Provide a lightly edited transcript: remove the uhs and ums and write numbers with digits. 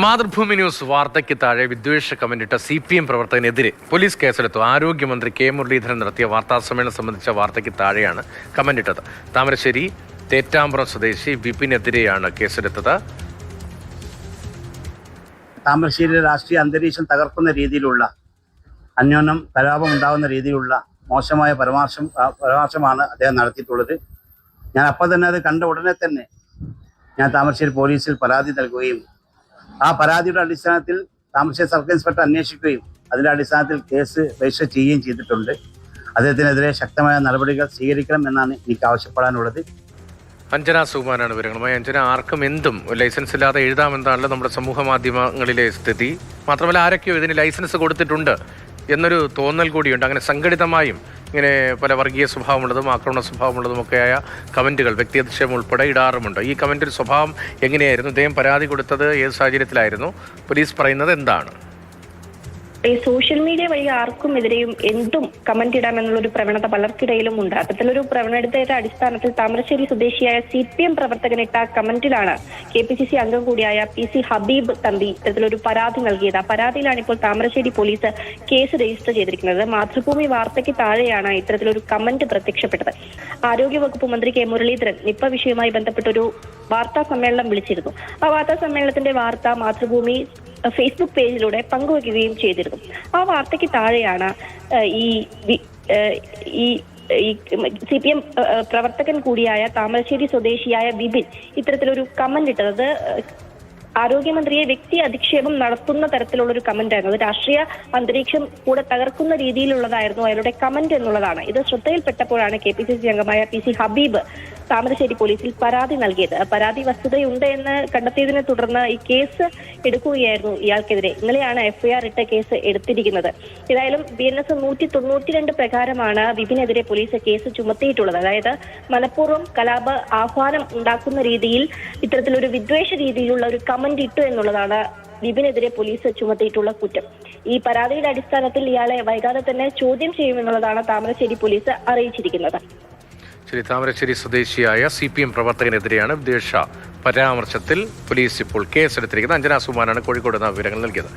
Mathrubhumi news വാർത്തയ്ക്ക് താഴെ വിദ്വേഷ കമന്റിട്ട CPM പ്രവർത്തകനെതിരെ പോലീസ് കേസെടുത്തു. ആരോഗ്യമന്ത്രി കെ മുരളീധരൻ നടത്തിയ വാർത്താസമ്മേളനം സംബന്ധിച്ച വാർത്തയ്ക്ക് താഴെയാണ് കമന്റിട്ടത്. താമരശ്ശേരി തേറ്റാമ്പുറം സ്വദേശി വിപിനെതിരെയാണ് കേസെടുത്തത്. താമരശ്ശേരി രാഷ്ട്രീയ അന്തരീക്ഷം തകർക്കുന്ന രീതിയിലുള്ള അന്യോന്യം കലാപം ഉണ്ടാകുന്ന രീതിയിലുള്ള മോശമായ പരാമർശമാണ് അദ്ദേഹം നടത്തിയിട്ടുള്ളത്. ഞാൻ അപ്പം തന്നെ അത് കണ്ട ഉടനെ തന്നെ ഞാൻ താമരശ്ശേരി പോലീസിൽ പരാതി നൽകുകയും ആ പരാതിയുടെ അടിസ്ഥാനത്തിൽ താമരശ്ശേരി സർക്കിൾ ഇൻസ്പെക്ടർ അന്വേഷിക്കുകയും അതിൻ്റെ അടിസ്ഥാനത്തിൽ കേസ് രജിസ്റ്റർ ചെയ്യുകയും ചെയ്തിട്ടുണ്ട്. അദ്ദേഹത്തിനെതിരെ ശക്തമായ നടപടികൾ സ്വീകരിക്കണം എന്നാണ് എനിക്ക് ആവശ്യപ്പെടാനുള്ളത്. അഞ്ജന സുകുമാരാണ് വിവരങ്ങളുമായി. അഞ്ജന, ആർക്കും എന്തും ലൈസൻസ് ഇല്ലാതെ എഴുതാമെന്നാണല്ലോ നമ്മുടെ സമൂഹ മാധ്യമങ്ങളിലെ സ്ഥിതി. മാത്രമല്ല, ആരൊക്കെയോ ഇതിന് ലൈസൻസ് കൊടുത്തിട്ടുണ്ട് എന്നൊരു തോന്നൽ കൂടിയുണ്ട്. അങ്ങനെ സംഘടിതമായും ഇങ്ങനെ പല വർഗീയ സ്വഭാവമുള്ളതും ആക്രമണ സ്വഭാവമുള്ളതുമൊക്കെയായ കമൻറ്റുകൾ വ്യക്തിയധിക്ഷേപം ഉൾപ്പെടെ ഇടാറുമുണ്ട്. ഈ കമൻറ്റിൽ സ്വഭാവം എങ്ങനെയായിരുന്നു? ഇദ്ദേഹം പരാതി കൊടുത്തത് ഏത് സാഹചര്യത്തിലായിരുന്നു? പോലീസ് പറയുന്നത് എന്താണ്? ഈ സോഷ്യൽ മീഡിയ വഴി ആർക്കും എതിരെയും എന്തും കമന്റ് ഇടാമെന്നുള്ളൊരു പ്രവണത പലർക്കിടയിലും ഉണ്ട്. അത്തരത്തിലൊരു പ്രവണതയുടെ അടിസ്ഥാനത്തിൽ താമരശ്ശേരി സ്വദേശിയായ CPM പ്രവർത്തകനിട്ട കമന്റിലാണ് KPCC അംഗം കൂടിയായ PC ഹബീബ് തമ്പി ഇത്തരത്തിലൊരു പരാതി നൽകിയത്. ആ പരാതിയിലാണ് ഇപ്പോൾ താമരശ്ശേരി പോലീസ് കേസ് രജിസ്റ്റർ ചെയ്തിരിക്കുന്നത്. മാതൃഭൂമി വാർത്തയ്ക്ക് താഴെയാണ് ഇത്തരത്തിലൊരു കമന്റ് പ്രത്യക്ഷപ്പെട്ടത്. ആരോഗ്യവകുപ്പ് മന്ത്രി കെ മുരളീധരൻ നിപ്പ വിഷയവുമായി ബന്ധപ്പെട്ടൊരു വാർത്താ സമ്മേളനം വിളിച്ചിരുന്നു. ആ വാർത്താ സമ്മേളനത്തിന്റെ വാർത്ത മാതൃഭൂമി ഫേസ്ബുക്ക് പേജിലൂടെ പങ്കുവയ്ക്കുകയും ചെയ്തിരുന്നു. ആ വാർത്തയ്ക്ക് താഴെയാണ് ഈ CPM പ്രവർത്തകൻ കൂടിയായ താമരശ്ശേരി സ്വദേശിയായ വിപിൻ ഇത്തരത്തിലൊരു കമന്റ് ഇട്ടത്. ആരോഗ്യമന്ത്രിയെ വ്യക്തി അധിക്ഷേപം നടത്തുന്ന തരത്തിലുള്ള ഒരു കമന്റ് ആയിരുന്നു. രാഷ്ട്രീയ അന്തരീക്ഷം കൂടെ തകർക്കുന്ന രീതിയിലുള്ളതായിരുന്നു അയാളുടെ കമന്റ് എന്നുള്ളതാണ്. ഇത് ശ്രദ്ധയിൽപ്പെട്ടപ്പോഴാണ് KPCC അംഗമായ PC ഹബീബ് താമരശ്ശേരി പോലീസിൽ പരാതി നൽകിയത്. പരാതി വസ്തുതയുണ്ട് എന്ന് കണ്ടെത്തിയതിനെ തുടർന്ന് ഈ കേസ് എടുക്കുകയായിരുന്നു ഇയാൾക്കെതിരെ. ഇന്നലെയാണ് FIR ഇട്ട കേസ് എടുത്തിരിക്കുന്നത്. ഏതായാലും BNS 192 പ്രകാരമാണ് വിപിനെതിരെ പോലീസ് കേസ് ചുമത്തിയിട്ടുള്ളത്. അതായത് മനഃപൂർവ്വം കലാപ ആഹ്വാനം ഉണ്ടാക്കുന്ന രീതിയിൽ ഇത്തരത്തിലൊരു വിദ്വേഷ രീതിയിലുള്ള ഒരു കമന്റ് ഇട്ടു എന്നുള്ളതാണ് വിപിനെതിരെ പോലീസ് ചുമത്തിയിട്ടുള്ള കുറ്റം. ഈ പരാതിയുടെ അടിസ്ഥാനത്തിൽ ഇയാളെ വൈകാതെ തന്നെ ചോദ്യം ചെയ്യുമെന്നുള്ളതാണ് താമരശ്ശേരി പോലീസ് അറിയിച്ചിരിക്കുന്നത്. താമരശ്ശേരി സ്വദേശിയായ CPM പ്രവർത്തകനെതിരെയാണ് വിദ്വേഷ പരാമർശത്തിൽ പോലീസ് ഇപ്പോൾ കേസെടുത്തിരിക്കുന്നത്. അഞ്ജന സുകുമാരാണ് കോഴിക്കോട് നിന്ന് വിവരങ്ങൾ നൽകിയത്.